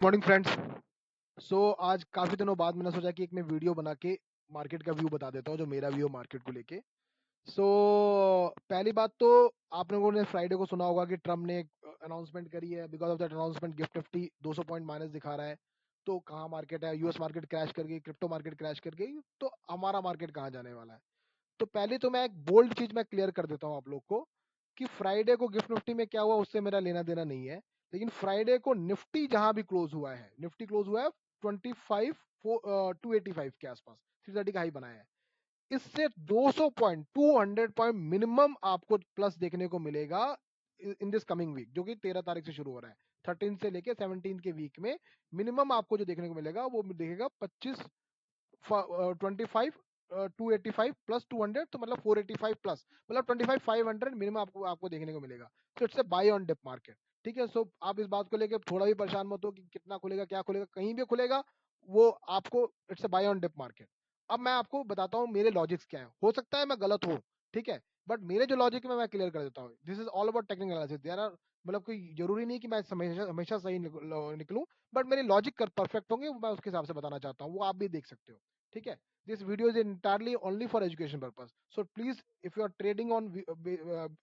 Morning friends. आज काफी दिनों बाद मैंने सोचा कि एक मैं वीडियो बना के मार्केट का व्यू बता देता हूँ, जो मेरा व्यू मार्केट को लेके। सो पहली बात तो आप लोगों ने फ्राइडे को सुना होगा कि ट्रम्प ने अनाउंसमेंट करी है। Because of that announcement gift Nifty 200 point minus दिखा रहा है। तो कहाँ मार्केट है, यूएस मार्केट क्रैश कर गई, क्रिप्टो मार्केट क्रैश कर गई, तो हमारा मार्केट कहाँ जाने वाला है। तो पहले तो मैं एक बोल्ड चीज मैं क्लियर कर देता हूँ आप लोग को कि फ्राइडे को गिफ्ट निफ्टी में क्या हुआ उससे मेरा लेना देना नहीं है। लेकिन फ्राइडे को निफ्टी जहां भी क्लोज हुआ है, निफ्टी क्लोज हुआ है 285 के आसपास, 330 का हाई बनाया है। इससे 200 पॉइंट 200 पॉइंट मिनिमम आपको प्लस देखने को मिलेगा इन दिस कमिंग वीक, जो कि 13 तारीख से शुरू हो रहा है। 13 से लेके 17 के वीक में मिनिमम आपको जो देखने को मिलेगा वो देखेगा 25 285 प्लस 200, तो मतलब 485 प्लस, मतलब 25 500 मिनिमम आपको आपको देखने को मिलेगा। तो it's a buy on dip market. ठीक है। सो आप इस बात को लेकर थोड़ा भी परेशान मत हो कि कितना खुलेगा क्या खुलेगा, कहीं भी खुलेगा वो आपको, it's a buy on dip market. अब मैं आपको बताता हूँ मेरे लॉजिक्स क्या है। हो सकता है मैं गलत हूँ, ठीक है, बट मेरे जो लॉजिक में मैं क्लियर कर देता हूँ। This is all about technical analysis. There are, मतलब कोई जरूरी नहीं कि मैं हमेशा हमेशा सही निकलूं, बट मेरे लॉजिक परफेक्ट होंगे, मैं उसके हिसाब से बताना चाहता हूँ, वो आप भी देख सकते हो। ठीक है। This video is entirely only for education purpose. So please, if you are trading on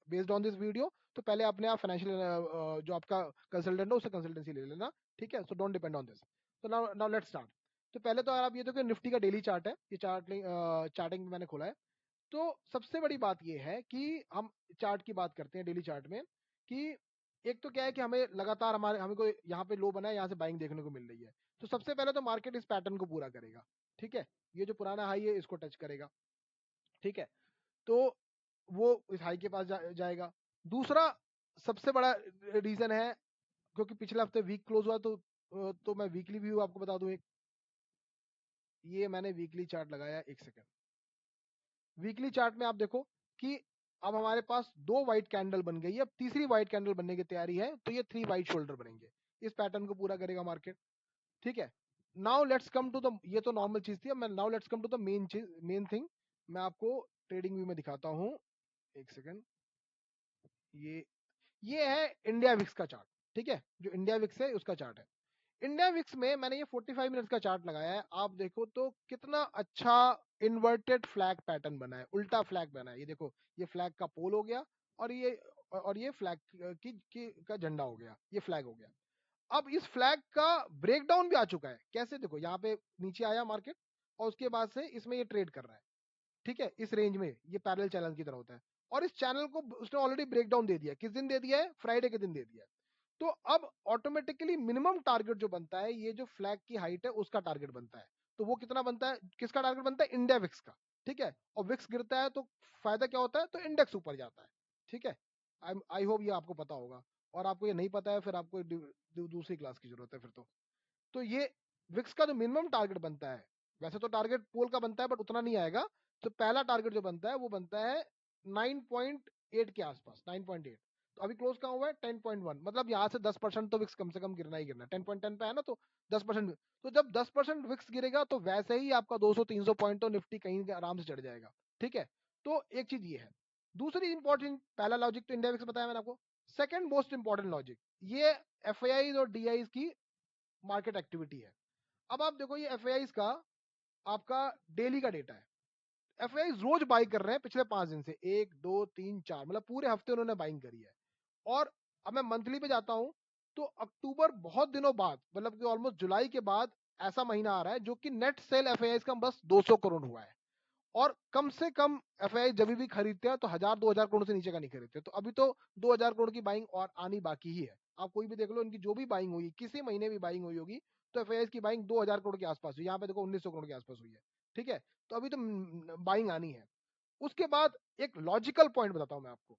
based on this video, तो पहले अपने आप फाइनेंशियल जो आपका कंसल्टेंट है उससे कंसल्टेंसी ले लेना। ठीक है। So don't depend on this. तो नाउ लेट्स स्टार्ट। तो पहले तो आप ये देखो निफ्टी का डेली चार्ट है, ये चार्टिंग मैंने खोला है। तो सबसे बड़ी बात ये है कि हम चार्ट की बात करते हैं डेली चार्ट में, कि एक तो क्या है कि हमें लगातार हमें को यहाँ पे लो बना है, यहाँ से बाइंग देखने को मिल रही है। तो सबसे पहले तो मार्केट इस पैटर्न को पूरा करेगा। ठीक है। ये जो पुराना हाई है इसको टच करेगा। ठीक है। तो वो इस हाई के पास जाएगा। दूसरा सबसे बड़ा रीजन है, क्योंकि पिछले हफ्ते वीक क्लोज हुआ, तो मैं वीकली व्यू आपको बता दूं। एक ये मैंने वीकली चार्ट लगाया, एक सेकंड। वीकली चार्ट में आप देखो कि अब हमारे पास दो व्हाइट कैंडल बन गई है, अब तीसरी व्हाइट कैंडल बनने की तैयारी है। तो ये 3 व्हाइट शोल्डर बनेंगे, इस पैटर्न को पूरा करेगा मार्केट। ठीक है। Now let's come to the, ये तो नॉर्मल चीज थी, अब मैं now let's come to the main चीज, मेन थिंग। मैं आपको ट्रेडिंग व्यू में दिखाता हूँ, एक सेकंड। ये ये है इंडिया विक्स का चार्ट। ठीक है। जो इंडिया विक्स है उसका चार्ट है। इंडिया विक्स में मैंने ये 45 मिनट्स का चार्ट लगाया है। आप देखो तो कितना अच्छा इन्वर्टेड फ्लैग पैटर्न बना है, उल्टा फ्लैग बना है। ये देखो, ये फ्लैग का पोल हो गया, और ये फ्लैग का झंडा हो गया, ये फ्लैग हो गया। अब इस फ्लैग का ब्रेकडाउन भी आ चुका है। कैसे, देखो यहाँ पे नीचे आया मार्केट, और उसके बाद से इसमें ये ट्रेड कर रहा है। ठीक है। इस रेंज में ये पैरेलल चैनल की तरह होता है, और इस चैनल को उसने ऑलरेडी ब्रेक डाउन दे दिया। किस दिन दे दिया है? फ्राइडे के दिन दे दिया है। तो अब ऑटोमेटिकली मिनिमम टारगेट जो बनता है, ये जो फ्लैग की हाइट है उसका टारगेट बनता है। तो वो कितना बनता है, किसका टारगेट बनता है? इंडिया विक्स का। ठीक है। और विक्स गिरता है तो फायदा क्या होता है? तो इंडेक्स ऊपर जाता है। ठीक है। आई होप ये आपको पता होगा, और आपको ये नहीं पता है फिर आपको दूसरी क्लास की जरूरत है फिर तो ये विक्स का जो मिनिमम टारगेट बनता है, वैसे तो टारगेट पोल का बनता है बट उतना नहीं आएगा। तो पहला टारगेट जो बनता है वो बनता है 9.8 के आसपास, 9.8। तो अभी क्लोज कहाँ हुआ है? 10.1। मतलब यहाँ से 10% तो विक्स कम से कम गिरना ही गिरना है। 10.10 पे है ना, तो 10%। तो जब 10% विक्स गिरेगा तो वैसे ही आपका 200-300 पॉइंट तो निफ्टी कहीं आराम से चढ़ जाएगा। ठीक है। तो एक चीज ये है। दूसरी इंपॉर्टेंट, पहला लॉजिक तो इंडिया विक्स बताया मैंने आपको। सेकंड मोस्ट इंपॉर्टेंट लॉजिक, ये एफ और डी की मार्केट एक्टिविटी है। अब आप देखो, ये एफ का आपका डेली का डेटा है। एफ रोज बाई कर रहे हैं पिछले 5 दिन से, 1 2 3 4, मतलब पूरे हफ्ते उन्होंने बाइंग करी है। और अब मैं मंथली पे जाता हूं, तो अक्टूबर बहुत दिनों बाद, मतलब कि ऑलमोस्ट जुलाई के बाद ऐसा महीना आ रहा है जो कि नेट सेल एफ का बस 200 करोड़ हुआ है। और कम से कम एफ जब भी खरीदते हैं तो 1000-2000 करोड़ से नीचे का नहीं खरीदते। तो अभी तो 2000 करोड़ की बाइंग और आनी बाकी ही है। आप कोई भी देख लो, इनकी जो भी बाइंग हुई, किसी महीने भी बाइंग हुई होगी, तो एफ की बाइंग 2000 करोड़ के आसपास हुई। यहाँ पे देखो 1900 करोड़ के आसपास हुई है। ठीक है। तो अभी तो बाइंग आनी है। उसके बाद एक लॉजिकल पॉइंट बताता हूं मैं आपको।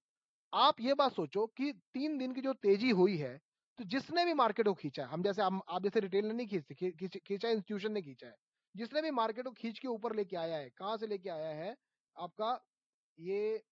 आप ये बात सोचो कि 3 दिन की जो तेजी हुई है, तो जिसने भी मार्केट को खींचा है, हम जैसे हम आप जैसे रिटेल ने नहीं खींचा, इंस्टीट्यूशन ने खींचा है। जिसने भी मार्केट को खींच के ऊपर लेके आया है, कहां से लेके आया है? आपका ये,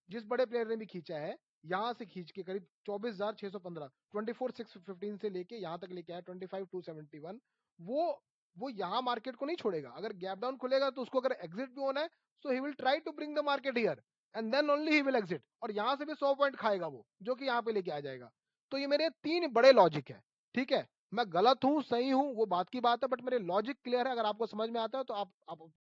जिस बड़े प्लेयर ने भी खींचा है, यहां से खींच के करीब 24,615, 24,615 से लेके यहां तक लेके आया 25,271। वो वो यहां मार्केट को नहीं छोड़ेगा। अगर गैप डाउन खुलेगा तो उसको अगर एग्जिट भी होना है, so he will try to bring the market here, and then only he will exit. और यहां से भी 100 पॉइंट खाएगा वो, जो कि यहां पे लेके आ जाएगा। तो ये मेरे 3 बड़े लॉजिक है। ठीक है, मैं गलत हूँ, सही हूँ, वो बात की बात है, बट मेरे लॉजिक क्लियर है, अगर आपको समझ में आता है तो आप